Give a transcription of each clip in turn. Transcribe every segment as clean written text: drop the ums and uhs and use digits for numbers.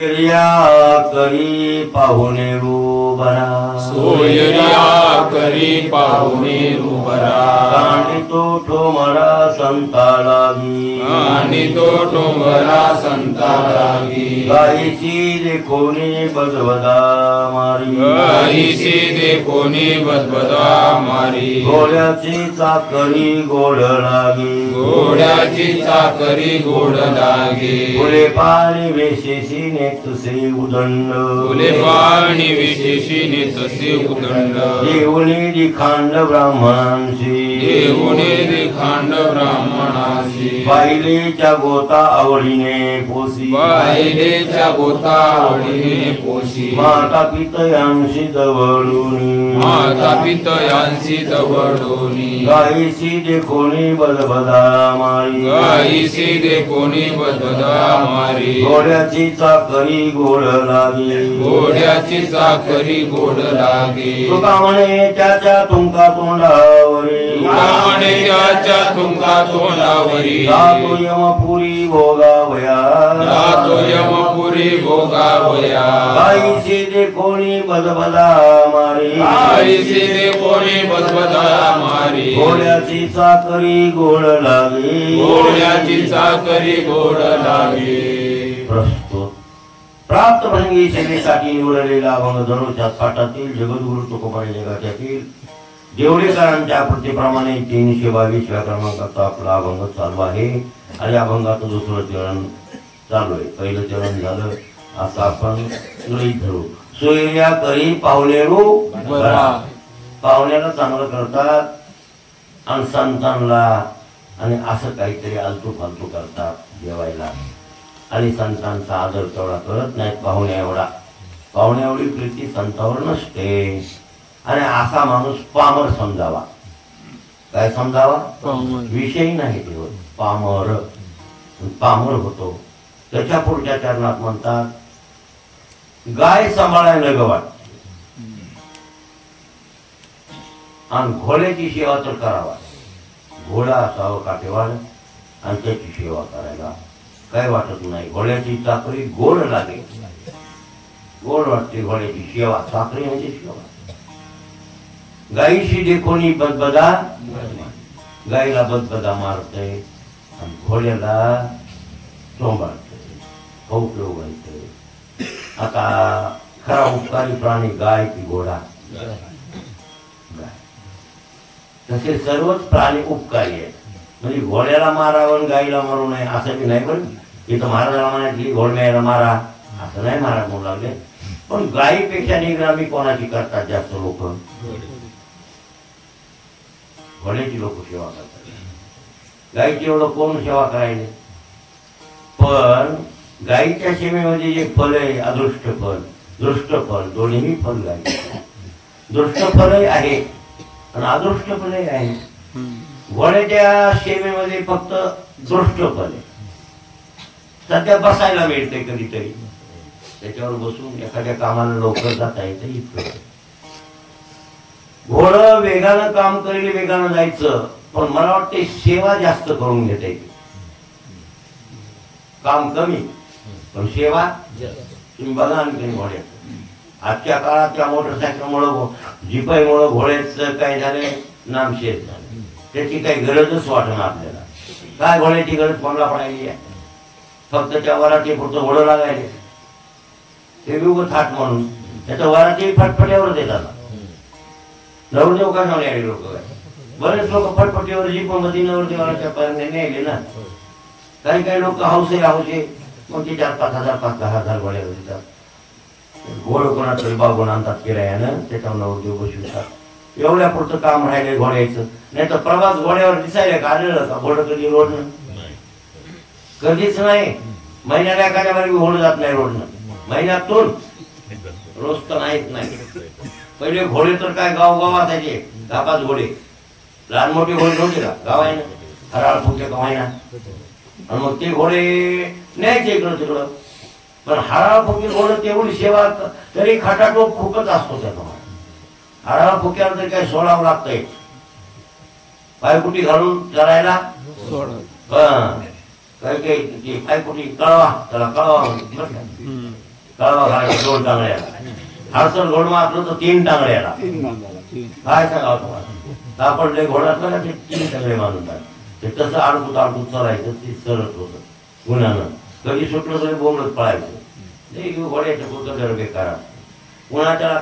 करी पाहुणे रूबरा सोयरिया करी पाहुणे रूबरा आणि तो ठोमरा संता लागी आणि तो ठोमरा संता लागी गायीची देखोनी बजबदा मारी गायीची देखोनी बजबदा मारी घोड्याची चाकरी गोड लागी घोड्याची चाकरी गोड लागे फुले पाणी वेशेशी नेतसे उदंड फुले पाणी विशेषीने तसे उदंड देऊनी दिखांड ब्राह्मणांशी देऊने दिखांड ब्राह्मणाशी पाहिलेच्या गोता आवडीने पोसी पाहिलेच्या गोता आवडीने पोशी माता पितयांशी जवळूनी माता पितयांशी जवळूनी गायीशी देखोनी बजबदा मारी गायीशी देखोनी बजबदा मारी घोड्याची चाकरी गोड लागी घोड्याची चाकरी गोड लागे तुका म्हणे त्याच्या तुंका तोंडावरी म्हणे त्याच्या तुंका तोंडावरी जातो यमपुरी भोगावया जातो यमपुरी भोगावया गायीशी देखोनी बजबदा मारी गायीशी देखोनी बजबदा मारी घोड्याची चाकरी गोड लागे घोड्याची चाकरी गोड लागे प्रस्तुत प्राप्त भंगी सेवेसाठी निवडलेला अभंग धनुच्या पाठातील जगद्गुरु तुकोबाई जगातील देवडेकरांच्या कृतीप्रमाणे 322 क्रमांकाचा आपला अभंग चालू आहे आणि अभंगाचं दुसरं चरण चालू आहे. पहिलं चरण झालं असं आपण गृहीत धरू. सोयऱ्या करी पाहुणेरू पाहुण्याला चांगलं करतात आणि संतांना आणि असं काहीतरी आलतू फालतू करतात जेवायला आणि संतांचा आदर तेवढा करत नाहीत. पाहुण्या एवढी प्रीती संतावर नसते आणि असा माणूस पामर समजावा. काय समजावा? विषयी नाही ठेवत. पामर होतो. त्याच्या पुढच्या चरणात म्हणतात गाय सांभाळायला गवाट आणि घोड्याची सेवा तर करावा. घोडा असावं काटेवाड आणि त्याची सेवा करायला काय वाटत नाही. घोड्याची चाकरी गोड लागे. गोड वाटते घोड्याची सेवा. चाकरी म्हणजे सेवा. गायीशी देखोनी बदबदा गायीला बदबदा मारते आणि घोड्याला चोंबाळते. उपयोग व्हायचे. आता खरा उपकारी प्राणी गाय की घोडा? गाय. तसे सर्वच प्राणी उपकारी आहेत. म्हणजे घोड्याला मारावं गायीला मारू नये असं बी नाही. पण इथं महाराजाला म्हणायची घोडण्याला मारा असं नाही महाराज म्हणू लागले. पण गायीपेक्षा निगराणी कोणाची करतात जास्त लोक? घोड्याची लोक सेवा करतात. गायीची एवढं कोण सेवा करायला? पण गायीच्या सेवेमध्ये जे फल आहे अदृष्ट फल दृष्ट फल दोन्ही फल गायी. दृष्ट फलही आहे आणि अदृष्ट फलही आहे. घोड्याच्या सेवेमध्ये फक्त दृष्ट फल आहे. सध्या बसायला मिळते कधीतरी. त्याच्यावर बसून एखाद्या कामाला लवकर जाता येतं इतकं. घोडं वेगानं काम करेल वेगानं जायचं. पण मला वाटते सेवा जास्त करून घेता येते. काम कमी पण सेवा तुम्ही बघा. आणि घोड्याचं आजच्या काळात त्या मोटरसायकलमुळं जिपाईमुळं घोड्याचं काय झाले नामशेष झाले. त्याची काही गरजच वाटणार आपल्याला. काय घोड्याची गरज कोणाला पडायली आहे? फक्त त्या वराठी पुरतं घोडं लागायले. ते उगं थाट म्हणून त्याच्या वराठी फटफट्यावरच येतात. जाऊन देऊ का जाऊन यायले लोक. बरेच लोक फटफटीवर जीपमध्ये नवरदेवाच्या पर्यंत न्यायले ना. काही लोक हौसे मग ते 4-5 हजार 5-10 हजार घोड्यावर देतात. घोड कोणातरी बागून आणतात किरायानं. त्याच्यावर नवरदेव बसवतात. एवढ्या पुरतं काम राहिले घोड्याचं. नाही तर प्रवास घोड्यावर दिसायला का आलेलं का? घोडं कधी रोडनं कधीच नाही. महिन्याला एखाद्या बारी घोडं जात नाही रोडनं. महिन्यातून रोज तर नाहीच नाही. पहिले घोडे तर काय गाव असायचे. 10-5 घोडे लहान मोठे घोडे नव्हते का? गाव आहे ना हराळ फुके गाव ना. आणि मग ते घोडे न्यायचे इकडं तिकडं. पण हराळ फुके घोडं तेवढी सेवा तरी खाटाटोप फुकत असतो. त्याचा हराळ फुक्याला तरी काय सोडावं लागतंय. पायकुटी घालून चरायला काही पायकुटी कळवा त्याला कळवा कळवा घालायचा 2 टांगड्याला, हळसर घोड मारलं तर 3 टांगड्याला. काय सांगावं तुम्हाला, आपण लय घोड असला ना ते 3 टांगडे मारून ते तसं अडकूत अडकूत चालायचं, ते सरत होतं उन्हानं. कधी सुटलं तरी बोंबलत पळायचं. लय घोड्याच्या कुठं बेकार पुन्हा त्याला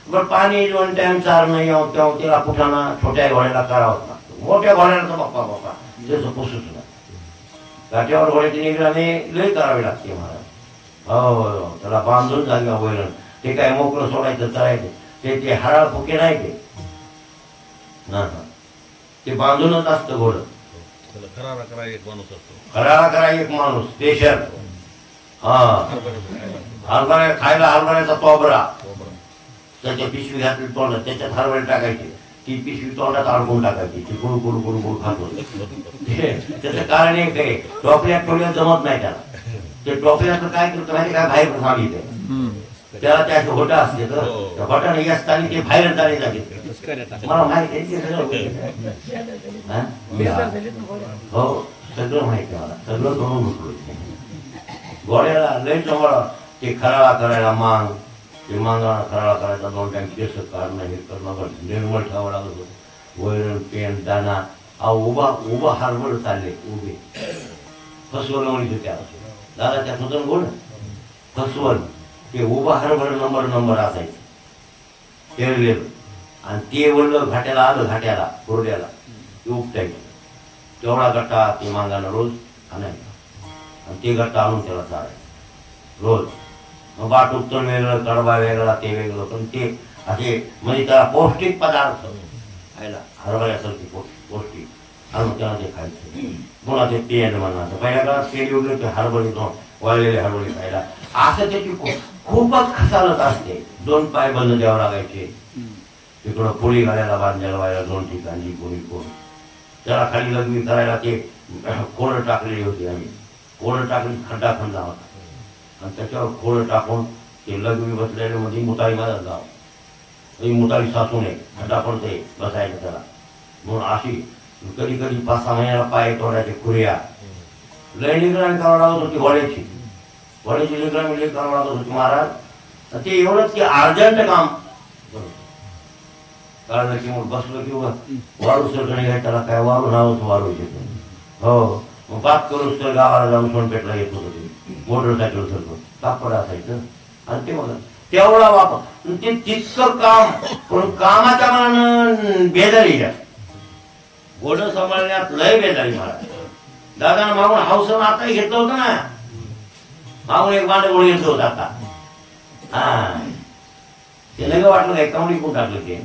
बरं पाणी 2 टाइम चारणं येऊ तेव्हा त्याला पुठाना छोट्या घोड्याला करावं लागतं. मोठ्या घोड्याला तर बाप्पा त्याचं पुसूच नाही. काठ्यावर घोड्याची निगराणी लय करावी लागते महाराज. हो, त्याला बांधून जागा वैरण. ते काय मोकळं सोडायचं चढायचं ते हराळ फुके नाही ते ना, ते बांधूनच असतं घोडं. खरारा करा एक माणूस असतो, खराळा करा एक माणूस स्पेशल. हा, हरभरा खायला हरभऱ्याचा तोबरा, त्याच्या पिशवी घातली तोंडात, त्याच्यात हरभरे टाकायचे, ती पिशवी तोंडात अडकून टाकायची, ती गुळू गुळू गुळू गुळू खातो. त्याचं कारण एक आहे, टोपल्यात ठेवल्यात जमत नाही त्याला. ते टोपल्याचं काय करतं माहिती काय, बाहेर सांगितलं त्याला त्याचे होटा असते तर त्या होटाने असताना ते बाहेर जाणे जाते. मला माहिती आहे हो, सगळं माहिती आहे मला, सगळं करून घोड्याला लय जवळ ते खराळा करायला मांग, ते मांगाला खराळा करायचा 2 टाइम केस काढणं हे करणं निर्मळ ठेवावं लागत होतं. वैरण पेन दाना उभा हरभर चालले उभे फसवलं म्हणजे त्या दादा त्या सुद्धा गोड फसवल ते उभा हरभर नंबर असायचे पेरलेलं, आणि ते वळलं घाट्याला आलं, घाट्याला कोरड्याला ते उपटायचं. तेवढा गट्टा ते मांगानं रोज आणायचा आणि ते गट्टा आणून त्याला चालायचं रोज. मग बाट उपटून वेगळं, कडबा वेगळा, ते वेगळं, पण ते असे म्हणजे त्याला पौष्टिक पदार्थ खायला हरभऱ्यासारखे पौष्टिक आणि त्याला ते खायचं. पुन्हा ते पेन म्हणायचं. पहिल्या काळात पेन वगैरे ते हरभरे वाळलेले हरभरे खायला, असं त्याची खूपच खसालत असते. 2 पाय बंद द्यावं लागायचे. तिकडं पोळी घालायला बांधायला व्हायला 2 ठिकाणी कोणी कोण. त्याला खाली लग्न करायला ते कोळं टाकलेली होती. आम्ही कोळं टाकली, खड्डा खंडा होता आणि त्याच्यावर खोळ टाकून ते लग्न बसलेले मध्ये मुतारी माझा गाव मुतारी सासू नये खड्डा पडते बसायचं त्याला म्हणून. अशी कधी कधी 5-6 महिन्याला पाय तोडायचे खुर्या. लय निगराणी करावं लागत होती घोड्याची निगराणी लय करावं लागत होती महाराज. ते एवढंच की अर्जंट काम काढलं की मग बसलं किंवा वारू सरकणे घ्याय, त्याला काय वारू नावच वारू येते. हो, मग बात करून तर गावाला जाऊन सोनपेठला येत होतं ते मोटरसायकल सरकून कापड असायचं. आणि ते बघा तेवढा वापर ते तितकं काम, पण कामाच्या मनानं बेजारी जास्त. घोडं सांभाळण्यात लय बेजारी महाराज. दादानं मागून हाऊसनं आताही घेतलं होतं ना, मागून एक बांड गोळी घेतलं होतं आता. हा, ते नग वाटलं काय कमडी कोण टाकलं ते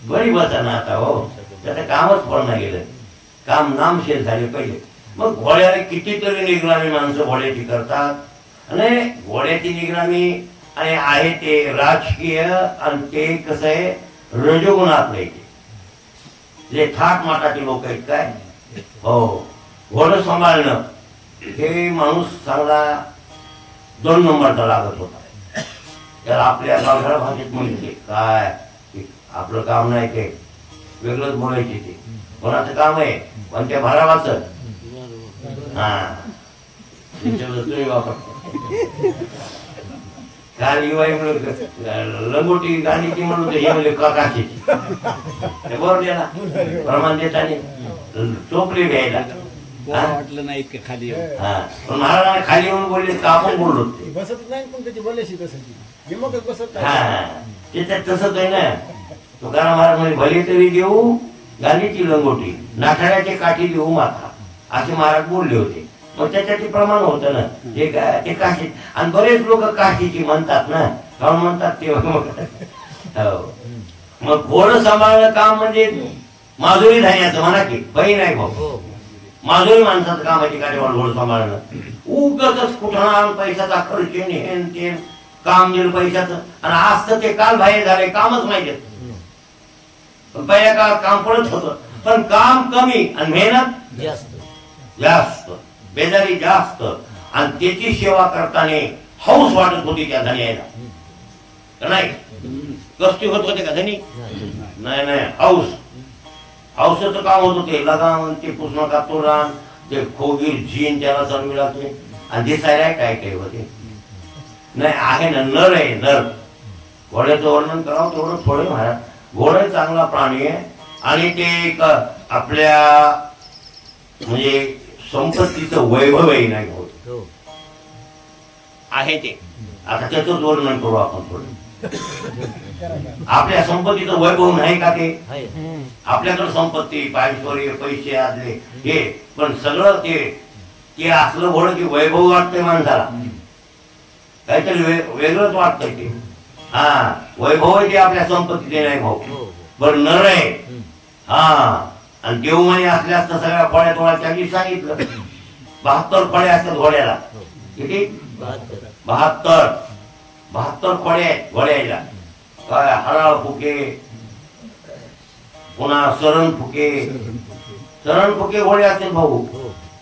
बरी बसा ना आता. हो, त्याचं कामच पडणं गेलं, काम नामशेष झाले पहिले. मग घोड्याने कितीतरी निगराणी माणसं घोड्याची करतात आणि घोड्याची निगराणी आणि आहे ते राजकीय आणि ते कसं आहे रजोगुणातले जे थाट माटाचे लोक आहेत काय. हो, घोडं सांभाळणं हे माणूस चांगला 2 नंबरचा लागत होता. त्याला आपल्या गावच्या भाषेत म्हणते काय आपलं काम नाही, ते वेगळंच बोलायचे. ते कोणाचं काम आहे पण त्या भरावाचं. हा, तुम्ही वापर काल युवाई म्हणून लंगोटी गाणीची म्हणून हे म्हणजे काकाशीची बरोबर द्याला प्रमाण देताना चोपले घ्यायला वाटलं नाही इतकं खाली. हा, पण महाराजांना खाली येऊन बोलले तर आपण बोललो ते बसत नाही, पण त्याची बोलायची तसं बसत हा, त्याच्यात तसंच आहे ना. तुकाराम महाराज म्हणजे भले तरी देऊ गांधीची लंगोटी, नाठाळ्याची काठी देऊ माथा, असे महाराज बोलले होते. मग त्याच्यात ते प्रमाण होतं ना ते काशी. आणि बरेच लोक काशीची म्हणतात ना, काऊन म्हणतात ते मग घोडं सांभाळणं काम म्हणजे माधुरी धान्याचं म्हणा की बाई नाही भाऊ, माधुरी माणसाचं कामाची कार्यवाही घोडं सांभाळणं. उगाच कुठं पैशाचा खर्च हेन ते काम दिलं पैशाचं, आणि आज तर ते काल बाहेर झाले कामच माहिती. पहिल्या काळात काम पडत होतं पण काम कमी आणि मेहनत जास्त, बेजारी जास्त. आणि त्याची सेवा करताना हौस वाटत होती त्या धन्याला नाही. कष्टी होत होते का धनी? नाही नाही, हौसाचं काम होत होते. लगाम ते पुसणं कातोरान ते खोगीर झीन त्याला चढविला ते, आणि दिसायला काय काय होते नाही आहे ना, नर आहे नर. घोड्याचं वर्णन करावं तेवढं थोडं महाराज. घोडा चांगला प्राणी आहे आणि ते एक आपल्या म्हणजे संपत्तीचं वैभव आहे. नाही घोड आहे ते. आता त्याचंच वर्णन करू आपण थोडं. आपल्या संपत्तीचं वैभव नाही का ते? आपल्याकडे संपत्ती पायश्वर्य पैसे आदले हे पण सगळं ते असलं घोडं की वैभव वाटतंय माणसाला. काहीतरी वेगळंच वाटतंय ते. हा वैभव आहे ते आपल्या संपत्तीचे नाही भाऊ. बरं नर आहे. हा आणि देवमाने असल्यास तर सगळ्या खोड्या तोळ्याच्या आधी सांगितलं 72 खोड्या असतात घोड्याला. किती? 72 खोड्या आहेत घोड्याला. काय हराळ फुके, पुन्हा सरण फुके घोडे असतात भाऊ.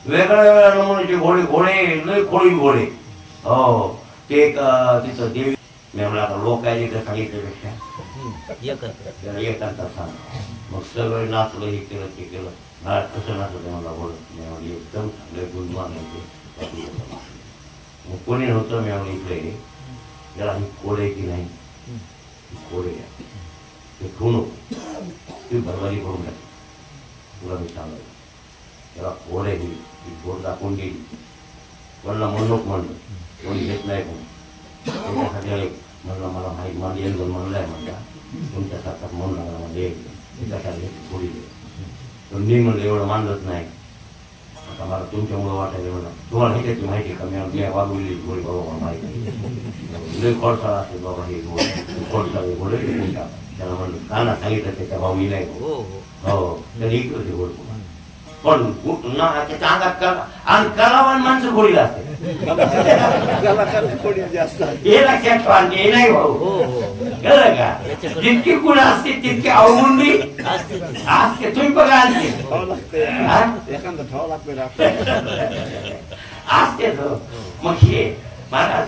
वेगळ्या वेगळ्या नमुन्याचे घोडे लय खोडी घोडे. हो ते एक तिथं देवी लोक आहे तिथं सांगितल्यापेक्षा एकांतात सांग. मग सगळं नाचलं हे केलं ते केलं. कसं नाचलं मला बोलत एकदम चांगले गुणमान आहे. मग कोणी नव्हतं मी इकडे त्याला ही कोडे की नाही कोडे ते ठेवू नको ती बरबादी करून टाक. तुला मी सांगायला त्याला कोडे ही गोड दाखवून गेली. कोणाला म्हणूक म्हणलं कोणी घेत नाही कोण. त्याच्यासाठी म्हणलं मला माहीत मला येईल म्हणलंय म्हणला तुमच्यासारखाच म्हणून लागला मला येईल त्याच्यासाठी थोडी पण मी म्हणलं एवढं मानलंच नाही. आता मला तुमच्यामुळं वाटायला म्हणलं तुम्हाला हे त्याची माहिती का मी वागवली गोळी बाबा माहिती लय खोडसाळा असते बाबा हे खोडसाळे गोळे त्याला म्हणलं का ना सांगितलं त्याच्या भाऊ मी नाही. हो त्याने इकडं ते गोड पण त्याच्या अंगात आणि कलावान माणसं गोळीला असते. हे लक्षात ठेवा नाही भाऊ. कळलं का? जितकी गुण असते तितकी अवगुंडी असते. तुम्ही बघा असते मग हे महाराज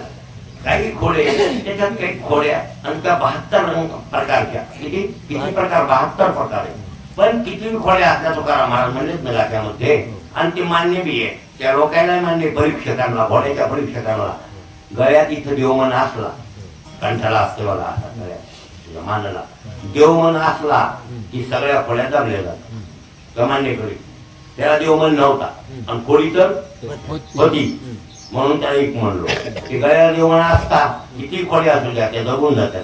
काही घोडे त्याच्यात काही घोड्या आणि त्या 72 प्रकारच्या किती प्रकार 72 प्रकार आहे. पण किती घोड्या असल्या तुकाराम महाराज म्हणलेच ना गाठ्यामध्ये आणि ते मान्य बी आहे. त्या लोकांना मान्य परीक्षकांना घोड्याच्या परीक्षकांना गळ्यात इथं देवमन असला कंठाला असते बघा असा गळ्यात मानला देवमन असला की सगळ्या खोड्या दाबल्या जातात. मान्य करी त्याला देवमन नव्हता आणि खोडी तर होती म्हणून त्याला एक म्हणलो की गळ्याला देवमन असता किती खोड्या असू द्या त्या दबून जातात.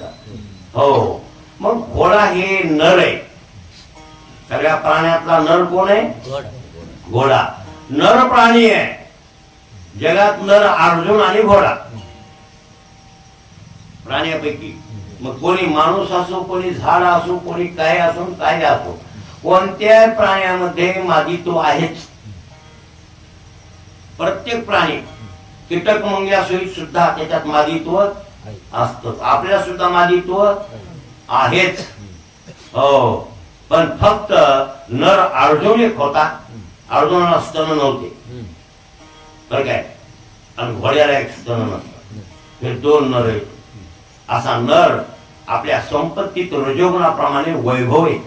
हो मग घोडा हे नर आहे. सगळ्या प्राण्यातला नर कोण आहे? घोडा नर प्राणी आहे. जगात नर अर्जुन आणि घोडा प्राण्यापैकी. मग कोणी माणूस असो कोणी झाड असो कोणी काय असो काय असो कोणत्या प्राण्यामध्ये मादित्व आहेच. प्रत्येक प्राणी कीटक मुंग्या सहित सुद्धा त्याच्यात मादित्व असतं. आपल्याला सुद्धा मादित्व आहेच. हो पण फक्त नर अर्जुन एक होता. अर्जुनाला स्तन नव्हते बरं काय आणि घोड्याला एक स्तन नसतं. हे 2 नर आहेत. असा नर आपल्या संपत्तीत रजोगुणाप्रमाणे वैभव आहे.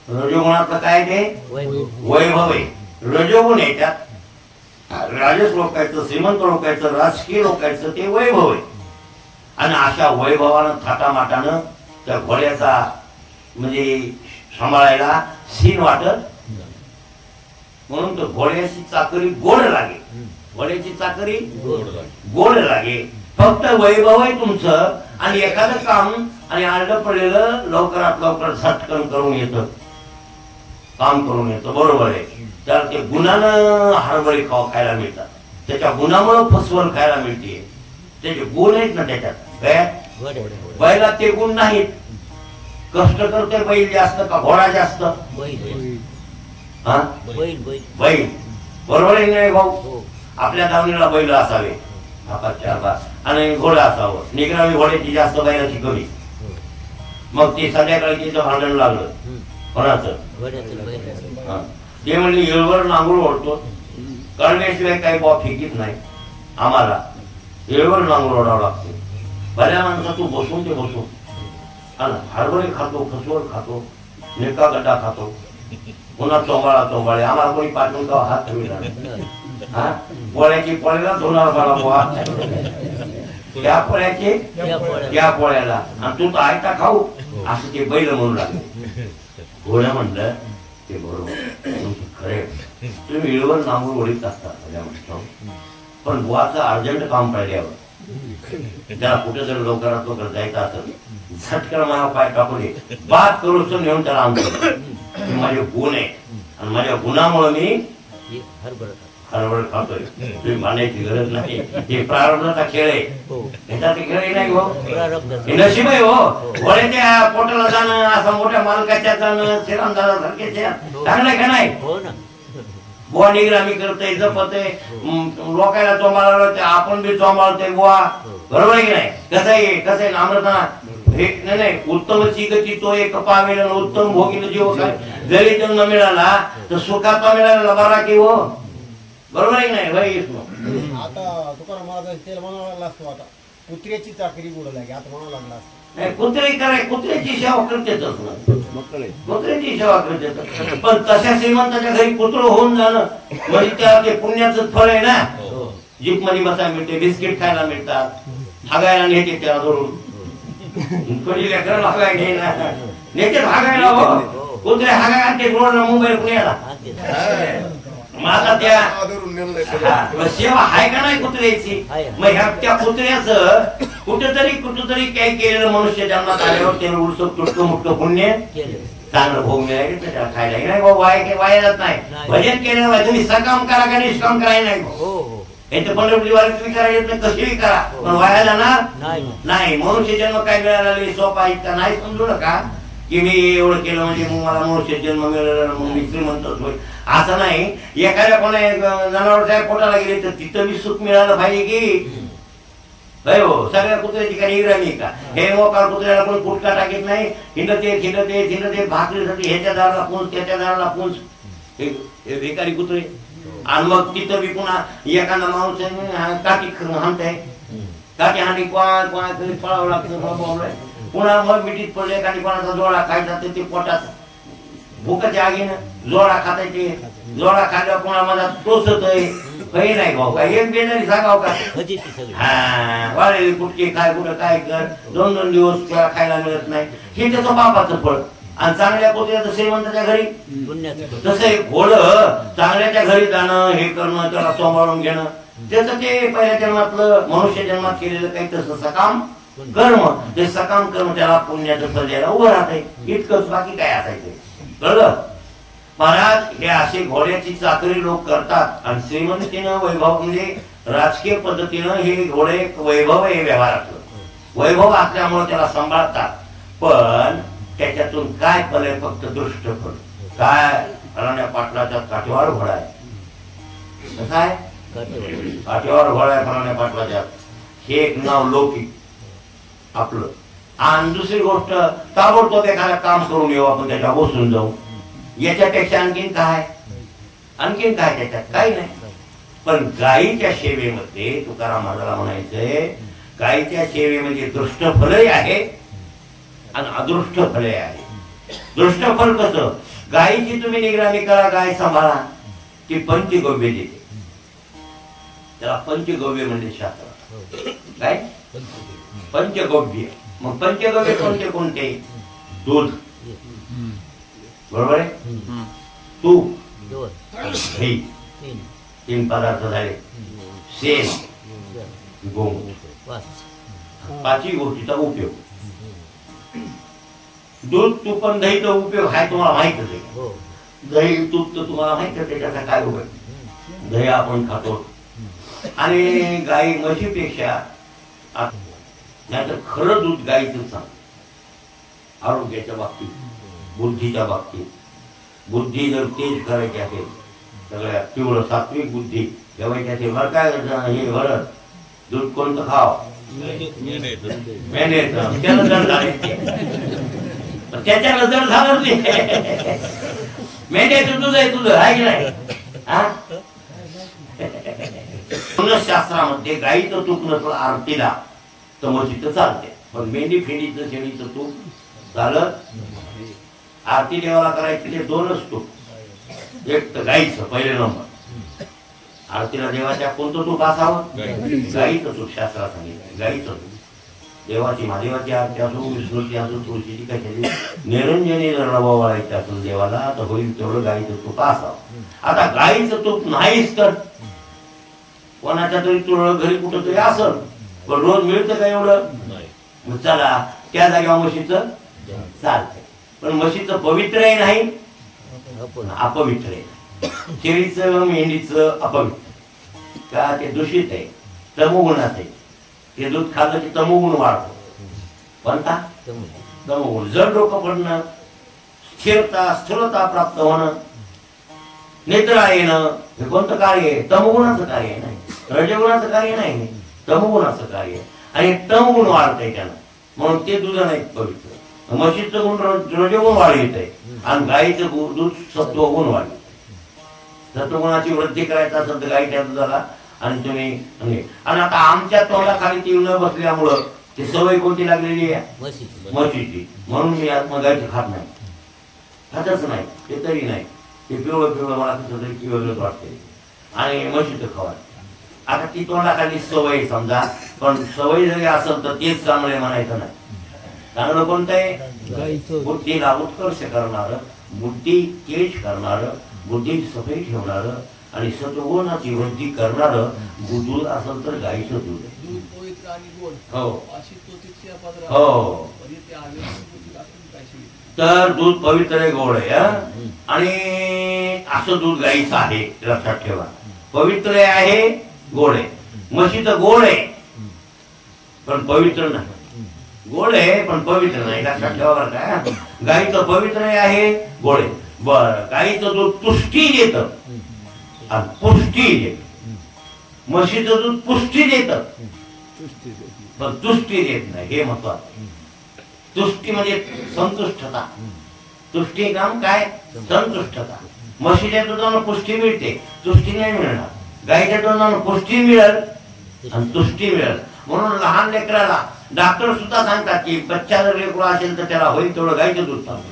रजोगुणाचं काय ते वैभव आहे. रजोगुण आहे त्यात राजस लोकांचं श्रीमंत लोकांचं राजकीय लोकांचं ते वैभव आहे. आणि अशा वैभवानं थाटामाटानं त्या घोड्याचा म्हणजे सांभाळायला सीन वाटत म्हणून तो घोड्याची चाकरी गोड लागे. घोड्याची चाकरी गोड लागे. फक्त वैभव आहे तुमचं आणि एखादं काम आणि आडलं पडलेलं लवकरात लवकर झटकन करून येतं काम करून येतं. बरोबर आहे. तर ते गुणानं हरभरे खायला मिळतात. त्याच्या गुणामुळे फसवण खायला मिळते. त्याचे गुण आहेत ना त्याच्यात. बैलात ते गुण नाहीत. कष्ट करते बैल जास्त का घोडा जास्त? बैल बरोबर आहे नाही भाऊ. आपल्या दावणीला बैल असावे 4 आणि घोडा असावं. निघणारी घोड्याची जास्त बैलाची कमी. मग ते संध्याकाळी तिचं भांडण लागलं कोणाचं ते म्हणले येळवर नांगूळ ओढतो कळण्याशिवाय काही बॉ फेकीत नाही आम्हाला. येळवर नांगूळ ओढावं लागते. भल्या माणसा तू बसून ते बसून हरभरे खातो फसवण खातो नेका गड्डा खातो पुन्हा चोंबाळे आम्हाला कोणी पाठवून का हात कमी झाला. गोळ्याची पळेला धुणार मला त्या पोळ्याचे या पोळ्या. त्या पोळ्याला आणि तू तर आयता खाऊ असं ते बैल म्हणू लागले. घोडं म्हणलं ते बरोबर खरे तुम्ही इळवर नांगूर ओढीत असता म्हणतो पण बुवाचं अर्जंट काम पडल्यावर त्याला कुठे जर लवकरात लवकर जायचं असेल झटकन मला पाय टाकून ये बात करून नेऊन त्याला आणतो. माझे गुण आहे आणि माझ्या गुणामुळे मी हरभर खातोय. तुम्ही मानायची गरज नाही. हे प्रारब्धाचा खेळ आहे. ह्याचा ते खेळ नाही हो. हे नशीब आहे हो. वळे त्या पोटाला जाणं असं मोठ्या मालकाच्या जाणं श्रीरामदासारखे चांगलं का नाही. बुवा निगरामी करतोय जपतय लोकायला चोमाळा आपण बी चोमाळतोय बुवा बरोबर आहे की नाही. कसं आहे अमृता हे नाही उत्तम गती तो एक पावेल उत्तम भोगील जीव काय जरी जन्म मिळाला तर सुखाचा मिळाला बरा की हो बरोबर आहे की नाही भाई. आता तुकाराम महाराज त्याला म्हणावं लागला असतो आता कुत्र्याची चाकरी बुड लागे आता म्हणावं लागला असतं. कुत्रे कराय कुत्र्याची सेवा करते कुत्र्याची सेवा करते पण तशा श्रीमंताच्या घरी कुत्र होऊन जाणं म्हणजे त्या ते पुण्याचं फळ आहे ना. जीप मध्ये बसायला मिळते बिस्किट खायला मिळतात हागायला नेते त्याला धरून कोणी लेकराला हागाय नेते हागायला हो कुत्रे हागाय ते रोडला मुंबई पुण्याला माझा त्या सेवा आहे का नाही कुत्र्याची. मग ह्या त्या कुत्र्याचं कुठेतरी काय केलेलं मनुष्य जन्मात आल्यावर त्याला उलसक तुटकं मुटकं पुण्य चांगलं भोग मिळाले त्याला खायला नाही वाया जात नाही. भजन केलं पाहिजे तुम्ही सकाम करा का निष्काम करायला नाही. याचं पंढरपुरी तुम्ही करायचं कशीही करा पण वाया जाणार नाही. मनुष्य जन्म काय मिळाला सोपा इतका नाही समजू नका की मी एवढं केलं म्हणजे मग मला मनुष्य जन्म मिळाला मग मी श्रीमंतच होईल असं नाही. एखाद्या कोणा जनावरच्या पोटाला गेले तर तिथं बी सुख मिळालं पाहिजे की हो. सगळ्या कुत्र्याची काही निगराणी का हे मोकार कुत्र्याला कोण फुटका टाकीत नाही. हिंडते भाकरीसाठी ह्याच्या दाराला पुंज त्याच्या दाराला पुंज हे बेकारी कुत्रे. आणि मग तिथं बी पुन्हा एखादा माणूस काठी हाणताय काठी हांडी कोणा पळावं लागतं पुन्हा मग मिठीत पडले एखादी कोणाचा जोडा खायचा ते पोटात भुकाच्या आगीनं जोडा खातायचे जोडा खाल्ल्यावर पुन्हा मला टोचत काही नाही भाऊ काय एक बेजारी सांगाव का हा वाढलेली कुठचे काय कुठं काय कर 2-2 दिवस त्याला खायला मिळत नाही. हे त्याचं बापाचं फळ. आणि चांगल्या कुत्र्याचं श्रीमंताच्या घरी तसं एक घोडं चांगल्याच्या घरी जाणं हे करणं त्याला सांभाळून घेणं त्याचं ते पहिल्या जन्मातलं मनुष्य जन्मात केलेलं काही तसं सकाम कर्म ते सकाम कर्म त्याला पुण्याचं फळ द्यायला उभं राहतंय. इतकंच बाकी काय असायचं कळलं. महाराज हे असे घोड्याची चाकरी लोक करतात आणि श्रीमंतीनं वैभव म्हणजे राजकीय पद्धतीनं हे घोडे वैभव आहे व्यवहारातलं वैभव असल्यामुळे त्याला सांभाळतात. पण त्याच्यातून काय फल आहे फक्त दृष्ट फल. काय फलाण्या पाटलाच्या काठीवर घोडा आहे कसं आहे काठीवर घोडा आहे फलाण्या पाटलाच्या हे एक नाव लौकिक आपलं. आणि दुसरी गोष्ट ताबडतोब एखादं काम करून येऊ आपण त्याच्या बसून जाऊ याच्यापेक्षा आणखीन काय त्याच्यात काही नाही. पण गायीच्या सेवेमध्ये तुकाराम महाराजाला म्हणायचंय गायीच्या सेवेमध्ये दृष्ट फलही आहे आणि अदृष्ट फलही आहे. दृष्ट फल कसं गायीची तुम्ही निगराणी करा गाय सांभाळा ती पंचगव्य देते त्याला पंचगव्य म्हणजे शास्त्र काय पंचगव्य. मग पंचगव्य कोणते कोणते दूध बरोबर आहे तूप दही 3 पदार्थ झाले शेण गोमूत्र 5ही गोष्टीचा उपयोग. दूध तूप आणि दहीचा उपयोग आहे तुम्हाला माहितच आहे. दही तूप तर तुम्हाला माहित आहे त्याचा काय उपयोग. दही आपण खातो आणि गाई म्हशीपेक्षा खरं दूध गाईचं सांग आरोग्याच्या बाबतीत बुद्धीच्या बाबतीत. बुद्धी जर तेज करायची असेल सगळ्या तीव्र सात्विक बुद्धी ठेवायची असेल बरं काय हे बरं दूध कोणतं खाव मेंढ्याचं त्याला जड झाले त्याच्याला जड झालं नाही. मेंढ्याचं दूध आहे तुझं आहे की नाही. शास्त्रामध्ये गाईचं तूप नसलं आरतीला तर म्हशीचं चालते पण मेंढी फेडीचं शेळीचं तूप चालत. आरती देवाला करायची ते 2च तूप एक तर गाईचं पहिले नंबर आरतीला देवाच्या कोणतं तूप असावं? गाईचं. गाईचं तूप शास्त्रात सांगितलं, गाईचं तूप. देवाची महादेवाची आरती असो, विष्णूची असो, तुळशीची कशाची निरंजनी जर रवाळायची असेल देवाला तर होईल तेवढं गाईचं तूप असावं. आता गाईचं तूप नाहीच तर कोणाच्या तरी तुरळ घरी कुठं तरी असल, पण रोज मिळतं का एवढं? नाही. मग चला त्या जागेवर म्हशीचं चालतंय, पण म्हशीचं पवित्रही नाही अपवित्र आहे. शेळीचं मेंढीचं अपवित्र का? ते दूषित आहे, तमोगुणाचं आहे. ते दूध खाल्लं की तमोगुण वाढतो. कोणता? तमोगुण. जड डोकं पडणं, स्थिरता प्राप्त होणं, नेत्रा येणं, हे कोणतं कार्य आहे? तमोगुणाचं कार्य आहे. नाही रजगुणाचं कार्य नाही, तमोगुणाचं कार्य आहे. आणि तमगुण वाढतंय त्यानं, म्हणून ते दूध नाही पवित्र. म्हशीचं गुण रजगुण वाढीत आहे आणि गाईचं दूध सत्वगुण वाढीत. सत्वगुणाची वृद्धी करायचं असेल तर गाईच्या दुधाला आणि तुम्ही आणि आता आमच्या तोंडाखाली ती न बसल्यामुळं ती सवय कोणती लागलेली आहे? म्हशीची. म्हणून मी आज मग गाईचं खात नाही, खातच नाही. ते तरी नाही, ते पिवळं पिवळं मला कसं तरी पिवळंच वाटते आणि म्हशीचं खवा. आता ती तोंडाखाली सवय समजा, पण सवय जरी असेल तर तेच चांगलं म्हणायचं नाही. चांगलं कोणतं आहे? बुद्धीला उत्कर्ष करणार, बुद्धी तेज करणार, बुद्धी सफाई ठेवणार आणि सत्वगुणाची वृद्धी करणार दूध असेल तर गाईचं दूध. दूध पवित्र आणि गोड हो अशी तोतीची अपात्र हो. पण ते आलेली काशी तर दूध पवित्र आहे, गोड आहे. आणि असं दूध गाईचं आहे, लक्षात ठेवा. पवित्र आहे, गोड आहे. म्हशीचं गोड आहे पण पवित्र नाही. गोड आहे पण पवित्र नाही, लक्षात ठेवा बरं का. गाईचं पवित्र आहे, गोड आहे. बर, गाईचं दूध तुष्टी देत आणि पुष्टी देत. म्हशीचं दूध पुष्टी देत पण तुष्टी देत नाही, हे महत्वाचं. तुष्टी म्हणजे संतुष्टता. तुष्टी काम काय? संतुष्टता. म्हशीच्या दुधानं पुष्टी मिळते, तुष्टी नाही मिळणार. गाईच्या दुधानं पुष्टी मिळेल आणि तुष्टी मिळेल. म्हणून लहान लेकराला डॉक्टर सुद्धा सांगतात की बच्चा जर लेकरू असेल तर त्याला होईल तेवढं गाईचं दूध पाहिजे.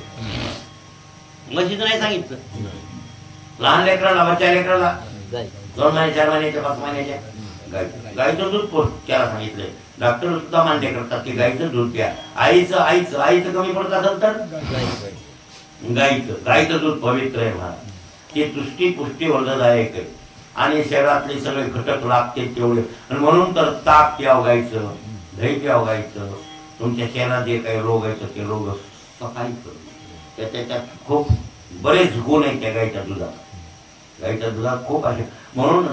म्हशीचं नाही सांगितलं. लहान लेकराला, बच्चा लेकराला 2 महिने 4 महिन्याच्या 5 महिन्याच्या गाईचं दूध त्याला सांगितलंय. डॉक्टर सुद्धा मान्य करतात की गाईचं दूध द्या. आईचं कमी पडत असेल तर गाईचं दूध पवित्र आहे महाराज. ते तुष्टी पुष्टी वर्धदायक आहे आणि शरीरातले सगळे घटक लागते तेवढे. आणि म्हणून तर ताक प्याव गायचं, दही प्याव गायचं. तुमच्या शरीरात जे काही रोग आहेत ते रोग सफाई करून त्याच्यात खूप बरेच गुण आहेत त्या गाईच्या दुधात. गाईच्या दुधात खूप असे. म्हणून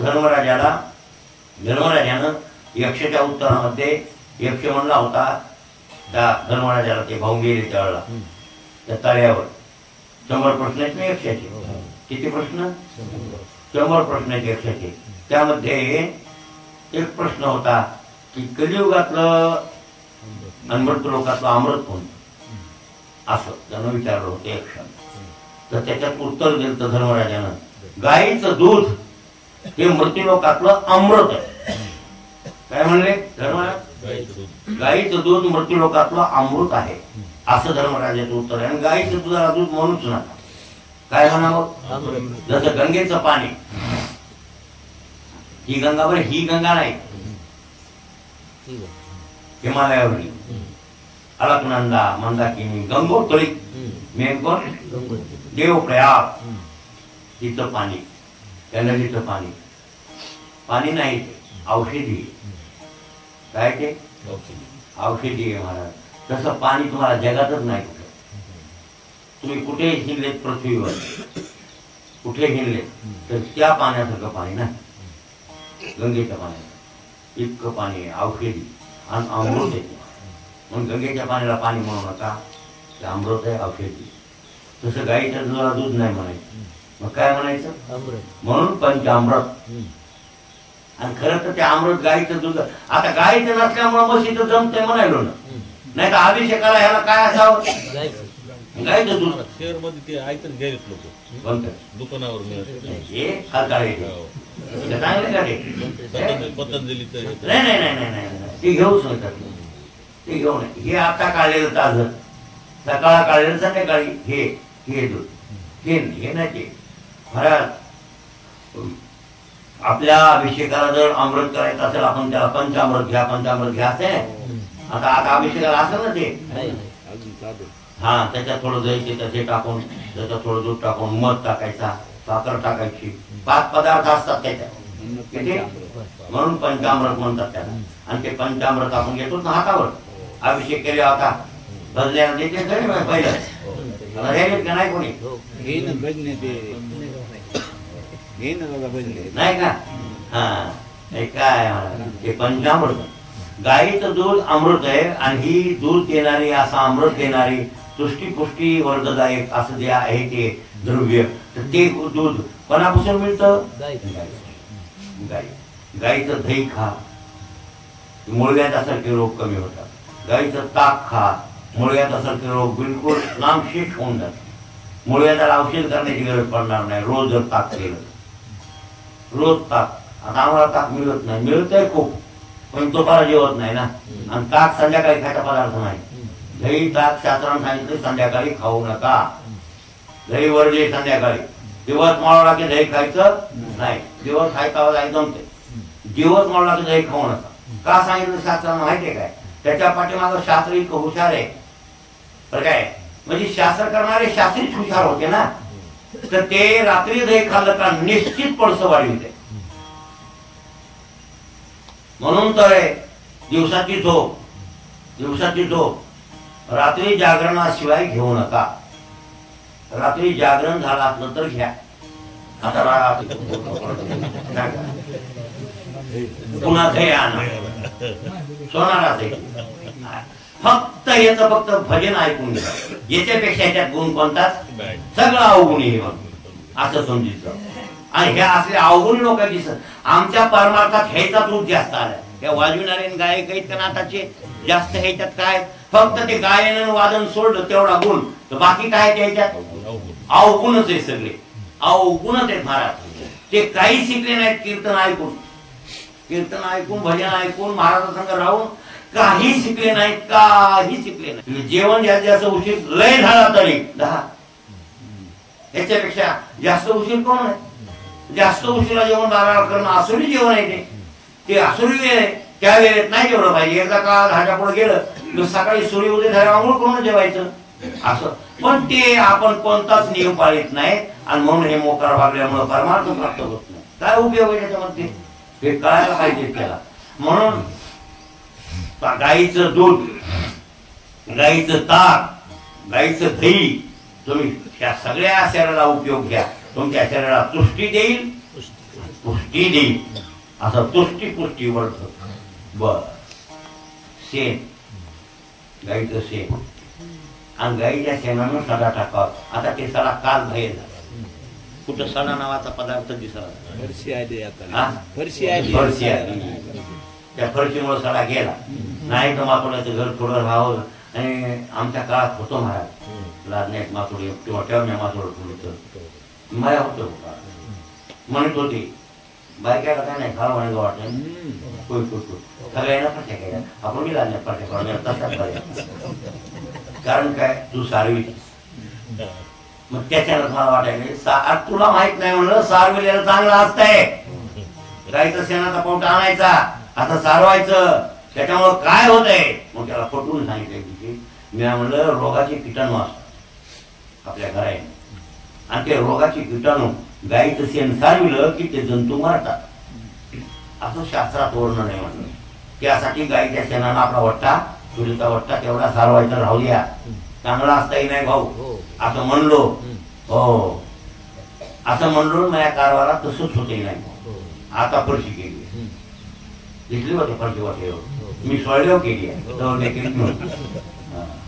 धर्मराजानं यक्षच्या उत्तरामध्ये यक्ष म्हणला होता त्या धर्मराजाला, ते भाऊन गेले त्यावेळेला त्या तळ्यावर. 100 प्रश्न आहेत ना यक्षाचे. किती प्रश्न? 100 प्रश्न आहेत यक्षाचे. त्यामध्ये एक प्रश्न होता की कलियुगातलं आणि मृत्यूलोकातलं अमृत कोणतं, असं त्यानं विचारलं होतं यक्षानं. तर त्याच्यात उत्तर दिलं तर धर्मराजानं, गाईचं दूध हे मृत्यूलोकातलं अमृत आहे. काय म्हणले धर्मराज? गाईचं दूध मृत्यूलोकातलं अमृत आहे, असं धर्मराजाचं उत्तर आहे. आणि गाईचं दुधाला दूध म्हणूच नका, काय म्हणावं? जसं गंगेचं पाणी, ही गंगा बरं, ही गंगा नाही हिमालयावरली, अलकनंदा, मंदाकिनी, गंगोत्री, मेघकोण, देवप्रयाग, तिचं पाणी, त्या नदीचं पाणी नाही, औषधी. काय ते औषधी आहे महाराज. तसं पाणी तुम्हाला जगातच नाही कुठे. तुम्ही कुठे हिंडलेत पृथ्वीवर, कुठे हिंडलेत तर त्या पाण्यासारखं पाणी नाही. गंगेच्या पाण्यात इतकं पाणी आहे, औषधी आणि अमृत आहे. म्हणून गंगेच्या पाण्याला पाणी म्हणू नका, ते अमृत आहे, औषधी. तसं गाईच्या दुधाला दूध नाही म्हणायचं, मग काय म्हणायचं? म्हणून पंचामृत. आणि खरं तर ते अमृत गाईचं दूध. आता गाईचं नसल्यामुळे म्हशीचं जमतंय म्हणायलो ना, नाही तर अभिषेकाला ह्याला काय असावं? गाईचं दूध. शहर मध्ये ते ऐकत घ्यायच लोक कोणतं दुकानावर हे खालकाळे चांगले का ते? पतंजलीचं नाही नाही नाही नाही नाही, ते घेऊच नका, ते घेऊ नये. हे आता काढलेलं ताजं, सकाळ काढलेलं संध्याकाळी हे दूध, हे नाही ते महाराज. आपल्या अभिषेकाला जर अमृत करायचं असेल आपण त्याला पंचामृत घ्या असे आता अभिषेकाला असेल ना ते अजून चालू. हा त्याच्यात थोडं दही त्याचे टाकून त्याच्यात थोडं दूध टाकून मध टाकायचा साखर टाकायची 5 पदार्थ असतात त्याच्यात किती? म्हणून पंचामृत म्हणतात त्याला. आणि ते पंचामृत आपण घेतो ना हातावर अभिषेक केला होता भजल्याला देते घरी पहिलं राहिले का नाही कोणी घे ना भजने ते घे ना दादा भजने नाही का? हा हे काय ते पंचामृत गाईचं दूध अमृत आहे आणि ही दूध देणारी असं अमृत देणारी तुष्टी वर्धदायक असं जे आहे ते द्रव्य तर ते दूध कोणापासून मिळतं? गाईचं दही खा मुळव्याधासारखे रोग कमी होतात. गाईचं ताक खा मुळव्याधासारखे रोग बिलकुल नामशेष होऊन जातात. मुळव्याधाला औषध करण्याची गरज पडणार नाही. रोज जर ताक केलं रोज ताक. आता आम्हाला ताक मिळत नाही मिळतंय खूप पण दुपारा जेवत नाही ना आणि ताक संध्याकाळी खायचा पदार्थ नाही. दही ताक शास्त्राने सांगितलं संध्याकाळी खाऊ नका. दही वरले संध्याकाळी दिवस माळवला की दही खायचं नाही. दिवस खायचा एकदम ते दिवस माळवला की दही खाऊ नका. का सांगितलं शास्त्रानं माहितीये काय? त्याच्या पाठीमागं शास्त्र इतकं हुशार आहे बरं काय. म्हणजे शास्त्र करणारे शास्त्रीच हुशार होते ना तर ते रात्री दही खाल्लं का निश्चित पळस वाढविते. म्हणून तर दिवसाची झोप रात्री जागरणाशिवाय घेऊ नका. रात्री जागरण झालं असलं तर घ्या. आता पुन्हा दही आणा सोनारा दही. फक्त याचं फक्त भजन ऐकून घ्या. याच्यापेक्षा याच्यात गुण कोणताच सगळं अवगुण आहे असं समजायचं. आणि ह्या असल्या अवगुण लोकांची आमच्या परमार्थात ह्याचा रूप जास्त आलाय. त्या वाजविणारे गायक आहेत त्या नाटाचे जास्त ह्याच्यात काय फक्त ते गायन वादन सोडलं तेवढा गुण तर बाकी काय त्याच्यात अवगुणच आहे. सगळे अवगुणच आहेत महाराज. ते काही शिकले नाहीत कीर्तन ऐकून भजन ऐकून महाराजांसंग राहून काही शिकले नाहीत. जेवण जास्त उशीर लय झाला तरी 10 याच्यापेक्षा जास्त उशीर कोण आहे? जास्त उशिरा जेवण 12 करणं असुरी जेवण आहे. ते असुरी वेळ आहे. त्या वेळेत नाही जेवढं पाहिजे. एकदा का 10च्या पुढे गेलं सकाळी सूर्य उदय झाला आंघोळ करून जेवायचं असं. पण ते आपण कोणताच नियम पाळीत नाही आणि म्हणून हे मोकार वागल्यामुळे परमार्थ प्राप्त होत नाही. काय उपयोग आहे त्याच्यामध्ये हे कळायला पाहिजे त्याला. म्हणून गाईचं दूध गाईचं ताक गाईचं दही तुम्ही त्या सगळ्या शरीराला उपयोग घ्या. तुमच्या शरीराला पुष्टी देईल असं पुष्टी वर्ध. बर शेण गाईचं शेण आणि गाईच्या शेणानं सडा टाकावा. आता ते सडा काल बाहेर झाला. कुठं सडा नावाचा पदार्थ दिसला फरशी आली त्या फरशीमुळे सडा गेला. नाही तर मातोड्याचं घर थोडं राहावं. आणि आमच्या काळात होतो महाराज लादण्यात मातोडी किंवा ठेवण्या मातोड थोडं माया होतो म्हणत होती बायकाला काय नाही खावा म्हणे वाटत सगळ्यांना पट्या केल्या आपण मी लादण्यात पट्या तशाच कारण काय तू सारवी मग त्याच्यानं मला वाटायला तुला माहित नाही म्हणलं सारविलेलं चांगलं असतंय. गाईचं शेणाचा पोट आणायचा आता सारवायचं त्याच्यामुळं काय होतंय मग त्याला पटवून सांगितलंय की मी म्हणलं रोगाचे किटाणू असतात आपल्या घराने आणि ते रोगाचे किटाणू गाईचं शेण सारविलं की ते जंतू मारतात असं शास्त्रात वर्णन नाही म्हणलं. त्यासाठी गाईच्या शेणानं आपला वट्टा चुलीचा वट्टा तेवढा सारवायचा राहू द्या. चांगला असताही नाही भाऊ असं म्हणलो. हो असं म्हणलो माझ्या कारभारात तसंच होते नाही. आता फरशी केली दिसली होती फरशी वाटे मी सोडल्यावर केली आहे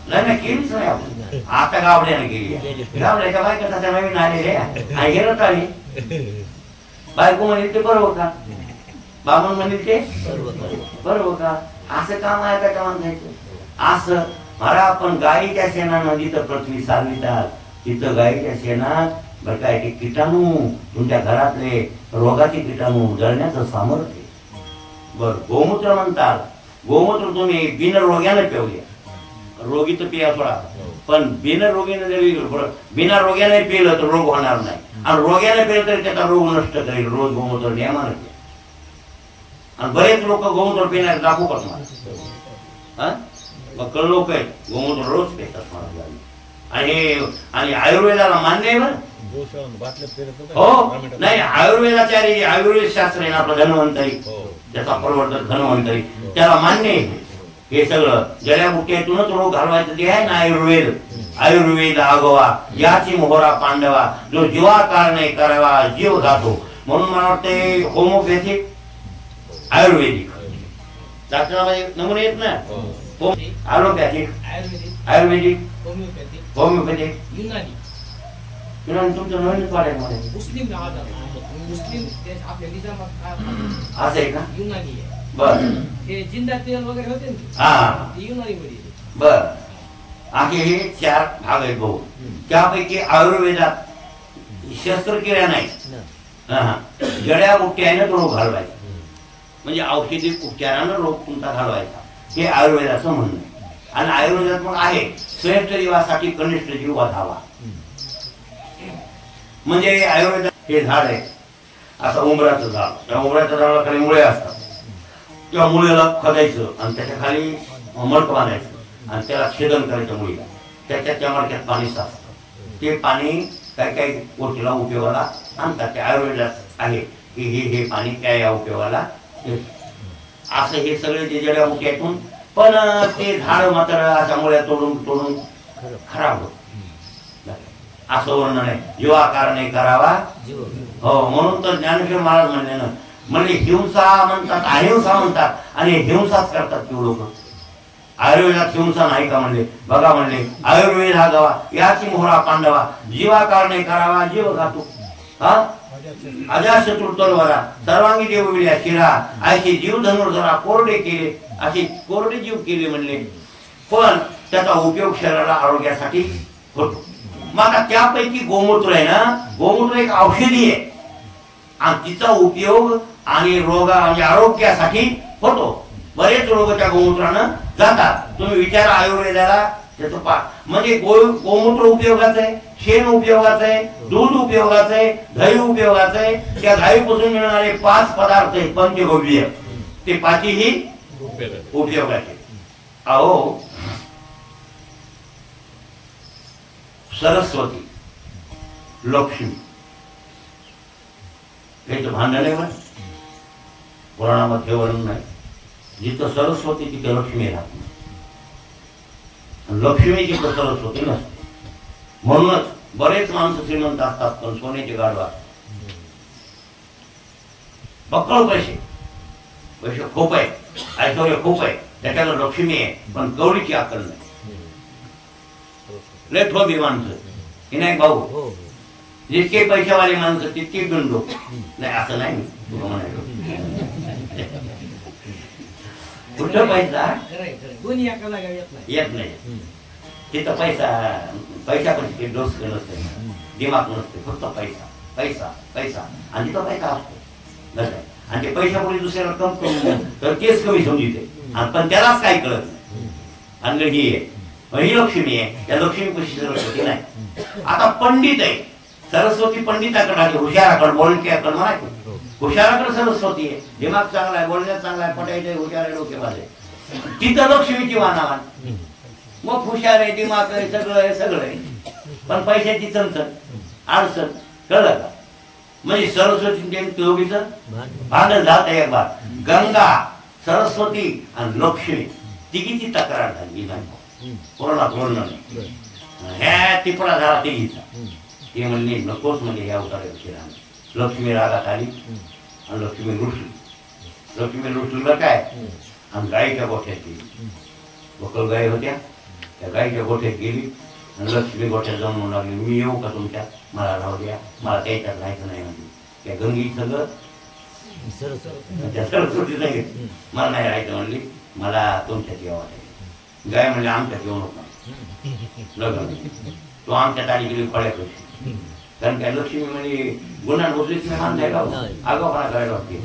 नाही केलीच नाही आपण. आता गावड्याने केली आहे. गावड्याच्या बायका तशा नवीन आलेले आणि गेलं आली बायको म्हणेल ते बरोबर का बाबा म्हणेल ते बरोबर का असं काम आहे का माणसाचं असं. मला आपण गाईच्या शेणानं जिथं पृथ्वी सारवितात तिथं गाईच्या शेणात बरं काय ते किटाणू तुमच्या घरातले रोगाचे किटाणू जळण्याचं सामर्थ्य. बर गोमूत्र म्हणतात. गोमूत्र तुम्ही बिनरोग्यानं पिवल्या. रोगी तर पिया सोडा पण बिनरोगीनं जरी बिना रोग्याने पिलं तर रोग होणार नाही. आणि रोग्याने पेलं तरी त्याचा रोग नष्ट करेल रोज गोमूत्र नियमानं घ्या. आणि बरेच लोक गोमूत्र पिण्यास दाखवू करतात. मग कळ लोक आहेत गोमूत्र रोज पितात मला. आणि आयुर्वेदाला मान्य आहे बरं. हो नाही आयुर्वेदाचार्य आयुर्वेद शास्त्र आहे ना आपलं धन्वंतरी त्याचा प्रवर्तक धन्वंतरी त्याला मान्य आहे हे सगळं. जड्याबुट्ट्यातूनच रोग घालवायचं ते आहे ना आयुर्वेद. आयुर्वेद आगवा याची मोहरा पांडवा जो जीवाकार नाही करावा जीव घातो. म्हणून मला वाटते होमोपॅथिक आयुर्वेदिक शास्त्रामध्ये नमुने येत ना. ॲलोपॅथिक आयुर्वेदिक होमिओपॅथिक युनानी तुमचं नवीनच वाटायला मला मुस्लिम मुस्लिम देश आपल्या निजामात असं आहे का. युनानी आहे. बर हे जिंदा तेल वगैरे होते ना हा ते युनानी मध्ये. बर असे हे 4 भाग आहेत भाऊ. त्यापैकी आयुर्वेदात शस्त्रक्रिया नाही. जड्या उपचाराने रोग घालवायचा म्हणजे औषधी उपचारानं रोग तुमचा घालवायचा हे आयुर्वेदाचं म्हणणं आहे. आणि आयुर्वेदात मग आहे श्रेष्ठ जीवासाठी कनिष्ठ जीव वाधावा. म्हणजे आयुर्वेदात हे झाड आहे असं उंबराचं झाड. त्या उंबराच्या झाडाला खाली मुळे असतात. त्या मुळेला खोदायचं आणि त्याच्या खाली मडक बांधायचं आणि त्याला छेदन करायचं मुळीला. त्या मडक्यात पाणी साचतं. ते पाणी काही काही गोष्टीला उपयोगाला आणतात. ते आयुर्वेदात आहे की हे पाणी त्या या उपयोगाला असं हे सगळे जे जड्या बुट्यातून. पण ते झाड मात्र अशा मुळ्या तोडून खराब होत असं वर्णन आहे. जीवाकार नाही करावा हो. म्हणून तर ज्ञानेश्वर महाराज म्हणले ना म्हणजे हिंसा म्हणतात अहिंसा म्हणतात आणि हिंसाच करतात ते लोक. आयुर्वेदात हिंसा नाही का म्हणले बघा म्हणले आयुर्वेद हा गवा याची मोहरा पांडवा जीवाकार नाही करावा जीव घातो. हा अजाशत्रू तलवारा सर्वांगी देव विल्या शिरा असे जीव धनुर्धरा कोरडे केले असे कोरडे जीव केले म्हणले. पण त्याचा उपयोग शरीराला आरोग्यासाठी होतो. मग आता त्यापैकी गोमूत्र आहे ना गोमूत्र एक औषधी आहे आणि तिचा उपयोग आणि म्हणजे आरोग्यासाठी होतो. बरेच रोग त्या गोमूत्रानं जातात. तुम्ही विचारा आयुर्वेदाला त्याचं म्हणजे गोमूत्र उपयोगाचं आहे शेण उपयोगाचं आहे दूध उपयोगाचं आहे दही उपयोगाचं आहे. त्या दहीपासून मिळणारे 5 पदार्थ आहेत पंचगव्य ते 5ही उपयोगाचे. अहो सरस्वती लक्ष्मी याचं भांडण आहे बरं. पुराणामध्ये वर्णन नाही. जिथं सरस्वती तिथे लक्ष्मी राहत नाही. लक्ष्मी जिथं सरस्वती नसते. म्हणूनच बरेच माणसं श्रीमंत असतात पण सोन्याचे गाढवा बक्कळ पैसे खूप आहे ऐश्वर्य खूप आहे त्याच्याकडे लक्ष्मी आहे पण कवडीची अक्कल नाही. लय ठोबी माणसं की नाही भाऊ. जितके पैशावाले माणसं तितके गंडो नाही असं नाही तुला म्हणायचं. कुठं पैसा दोन्ही एकाला येत नाही. तिथं पैसा पण तिथे डोस नसते दिमाग नसते फक्त पैसा पैसा पैसा आणि तिथं पैसा असतो. आणि ते पैशापुढे दुसऱ्याला कम करून तर केस कमी समजते पण त्यालाच काय कळत नाही. आणि ही आहे ही लक्ष्मी आहे. त्या लक्ष्मी पैशी सरस्वती नाही. आता पंडित आहे सरस्वती पंडिताकडे आली हुशाराकडे बोलक्याकडे म्हणायचं. हुशाराकडे सरस्वती आहे दिमाग चांगला आहे बोलण्यात चांगला आहे पटायचं हुशार आहे डोकेबाज आहे. तिथं लक्ष्मीची वानावान मग हुशार आहे दिमाग आहे सगळं आहे पण पैशाची चणचण अडचण कळलं का. म्हणजे सरस्वती दोघीचं भांडण जात एक बार. गंगा सरस्वती आणि लक्ष्मी तिघीची तक्रार झाली नाही कोरोनात वर्णन ह्या टिपडा झाला तिघीचा. ते म्हणले नकोच म्हणजे ह्या उतारायची राहणार. लक्ष्मी रागात आली आणि लक्ष्मी रुसली. लक्ष्मी रुसलीला काय आणि गायीच्या गोठ्यात गेली. वकल गाय होत्या त्या गायीच्या गोठ्यात गेली आणि लक्ष्मी गोठ्यात जाऊन म्हणू लागली मी येऊ का तुमच्या मला राहू द्या मला त्याच्यात राहायचं नाही म्हणजे. त्या गंगी सगळं त्या सरस्वती नाही मला नाही राहायचं म्हणली मला तुमच्यात यावं आहे. गाय म्हणले आमच्यात येऊ नका लग्न तो आमच्यात आली गेली फळ्या कशी. कारण काय लक्ष्मी म्हणजे गुन्हा नोसलीच नाही माणसं आहे का आगाऊपणा करायला वाटते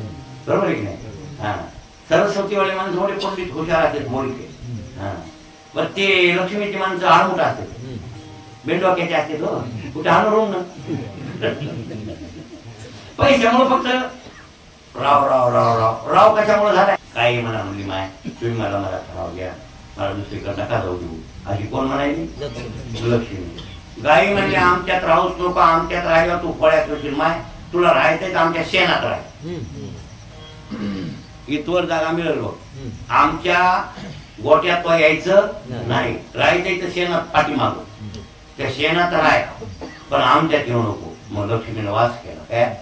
बरोबर आहे की नाही. हा सरस्वतीवाले माणसं थोडे पंडित हुशार असतात बोलके. हा पण ते लक्ष्मीची माणसं आडमुठा असतात बेंडवाक्याचे असतात हो कुठे हाणून ना पैशामुळे फक्त राव राव राव राव राव कशामुळे झालाय? काही म्हणा म्हणली माय तुम्ही मला मला राव घ्या, मला दुसरीकडे नका जाऊ देऊ, अशी कोण म्हणायची? लक्ष्मी. गाई म्हणजे आमच्यात राहूच नको, आमच्यात राहिला तू फळ्यात होशील माय, तुला राहायचंय तर आमच्या शेणात राह. इथवर जागा मिळेल बघ, आमच्या गोट्यात तो यायचं नाही, राहायचंय तर शेणात पाठीमाग, त्या शेणात राहाय पण आमच्यात येऊ नको. मग लक्ष्मीने वास केला काय?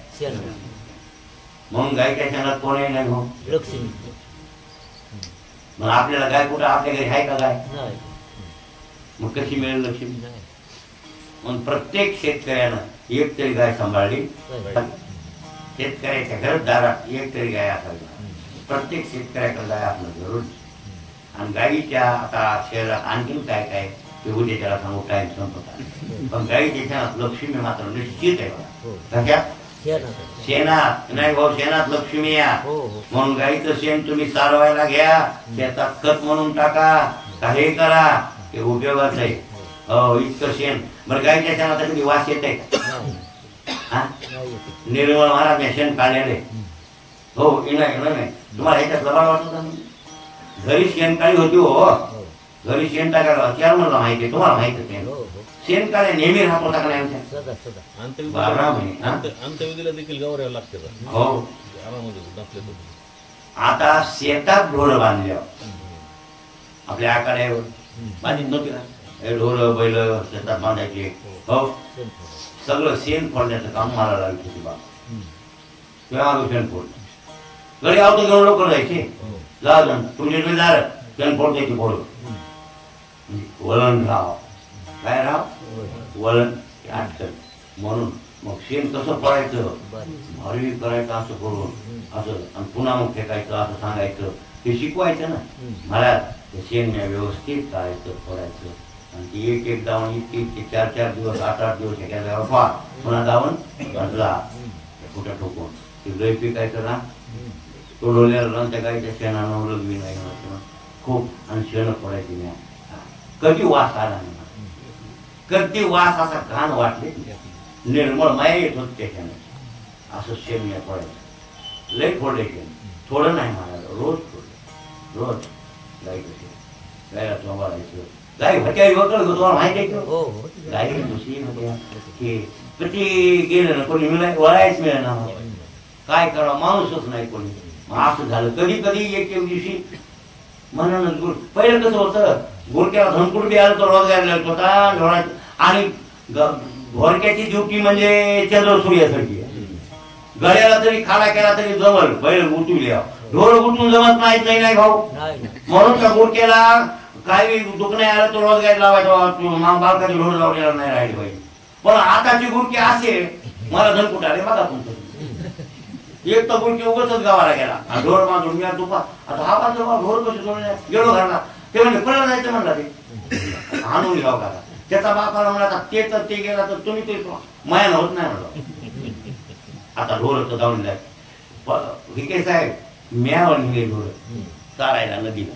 मग गायच्या शेणात कोणही नाही मग लक्ष्मी. मग आपल्याला गाय कुठं आपल्या घरी आहे का गाय? मग कशी मिळेल लक्ष्मी? मग प्रत्येक शेतकऱ्यानं एक तरी गाय सांभाळली, शेतकऱ्याच्या घरदारात एक तरी गाय असावी. प्रत्येक शेतकऱ्याकडे गाय आपलं जरूर. आणि गायीच्या आता शहरात आणखीन काय काय ते उद्या त्याला सांगू, टाइम संपत. पण गायीच्या शेणात लक्ष्मी मात्र निश्चित आहे बघा. कशात? शेणात नाही भाऊ, शेणात लक्ष्मी या. म्हणून गायीचं शेण तुम्ही सारवायला घ्या, त्याचा खत म्हणून टाका, काही करा, ते उपयोगाचं आहे. हो इतकं शेण. बरं गायीच्या शेणाचा कधी वास येत आहे का? निर्मळ महाराज शेण काढलेले. हो नाही तुम्हाला ह्याच्यात लबाड वाटत? घरी शेणकाळी होती हो, घरी शेण टाकायला चार म्हणला माहिती, तुम्हाला माहिती आहे शेणकाळे नेहमी राहतो टाकल्या अंत्यविधीला देखील गौऱ्याला लागते. हो. आता शेतात ढोर बांधल्या आपल्या आकाड्यावर बांधित नव्हती ना, ढोर बैल शेतात बांधायचे. हो सगळं शेण फोडण्याचं काम मला लागत होती बाबा. तेव्हा शेण फोड घरी आवतो घेऊन लोक जायचे, जाऊ तुमचे जोडीदार शेण फोड द्यायची फोड. वळण राव काय राव वळण अडचण. म्हणून मग शेण कसं पडायचं, भारी करायचं असं करून असं, आणि पुन्हा मग फेकायचं असं सांगायचं, ते शिकवायचं ना मला. ते शेण व्यवस्थित करायचं फोडायचं, आणि ती एक एक दावण इतके 4-4 दिवस 8-8 दिवस एखाद्या पहा, पुन्हा दावण घातला कुठं ठोकून ते गै पिकायचं ना. तोडवलेला त्या गायच्या शेणानं लग्न नाही खूप, आणि शेण फोडायची नाही. कधी वास आला नाही, कधी वास असा घाण वाटले, निर्मळ माया येत होत त्याच्याने. असं शेण या फोडायचं, लय फोडले शेण, थोडं नाही म्हणाला, रोज फोडलं रोज. गाय कशी गायला सांभाळायचं, गाय होत्या वगैरे तुम्हाला माहिती आहे का? गाय दुसरी होत्या की किती गेलं ना कोणी मिळाय वळायच मिळेल ना. काय करावं, माणूसच नाही कोणी. असं झालं कधी कधी एक दिवशी म्हणून गुर पहिलं कसं होतं, गुरक्याला धनकुट बी आलं तर रोजगार लागत होता, आणि घोरक्याची ड्युटी म्हणजे चंद्र सूर्यासारखी. गळ्याला तरी खाडा केला तरी जमल, बैल उठवल्या, ढोर उठून जमत नाही नाही भाऊ. म्हणून त्या गुरक्याला काही दुःख नाही आलं तर रोजगार लावायचं, बालकाची ढोर लावलेला नाही राहिले पाहिजे. पण आताची गुरकी असे मला धनकुट आले बघा तुमचं. एक तर गुरकी उगाच गावाला गेला, ढोर बांधून मी दुपा आता हा बाजू ढोर कसे जोडले गेलो घरला. ते म्हणजे पळलं जायचं म्हणला, ते आणून गाव का त्याचा बापाला म्हणला ते तर ते गेला तर तुम्ही ते मायान होत नाही म्हणलं. आता ढोर तर जाऊन जाय विके साहेब म्यावर नेले ढोर चारायला नदीला,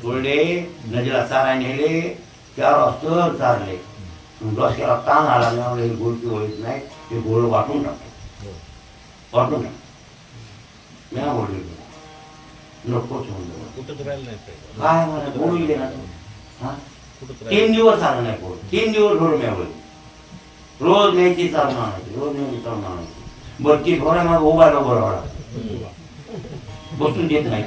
सोडले नदीला चारायला नेले, 4 वाजता चारले. डोसक्याला ताण आला, गुरकी होत नाही, ते घोड वाटून टाकतो, वाटून टाक म्या बोलले नकोच म्हणलं. कुठंच राहिलं नाही काय मला बोलू गेला 3 दिवस आलं नाही पोट, 3 दिवस ढोर म्या बोलली. रोज न्यायची चालून आणायची, रोज न्यायची चालून आणायची. बरं ती ढोरा मग उभा बरोबर बसून देत नाही,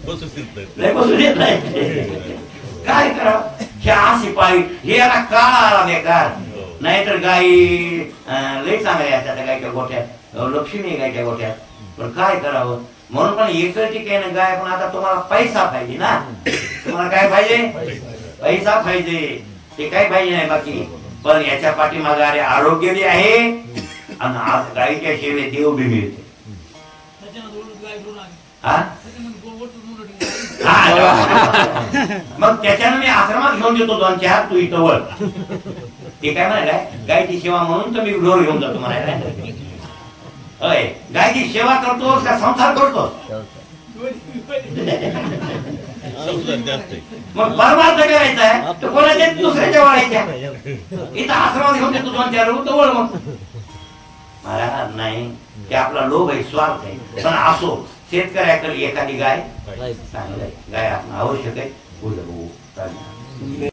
बसून देत नाही. काय करावं, ह्या शिपाई हे याला काळ आला बेकार. नाहीतर गाई लई चांगल्या असतात गायच्या गोठ्यात, लक्ष्मी गायच्या गोठ्यात. पण काय करावं, म्हणून पण एकच ठिकाणी ना गाय. पण आता तुम्हाला पैसा पाहिजे ना, तुम्हाला काय पाहिजे, पैसा पाहिजे, ते काय पाहिजे नाही बाकी. पण याच्या पाठीमागे अरे आरोग्य बी आहे, आणि आज गायीच्या सेवेत देव बी मिळते. मग त्याच्यानं मी आश्रमात घेऊन देतो 2-4, तू इथं वळ. ते काय म्हणाय गायची सेवा म्हणून तर मी ढोर घेऊन जातो म्हणायला. होय गायची सेवा करतोस का संसार करतोस? संसार जास्त आहे. मग परमार्थ करायचा आहे तर कोणाच्या दुसऱ्याच्या वळायच्या इथं आश्रमात घेऊन देतो 2-4 तर वळ मग महाराज नाही ते आपला लोभ आहे स्वार्थ आहे पण असो शेतकऱ्याकडे एखादी गाय चांगलं आहे गाय आपण आवश्यक आहे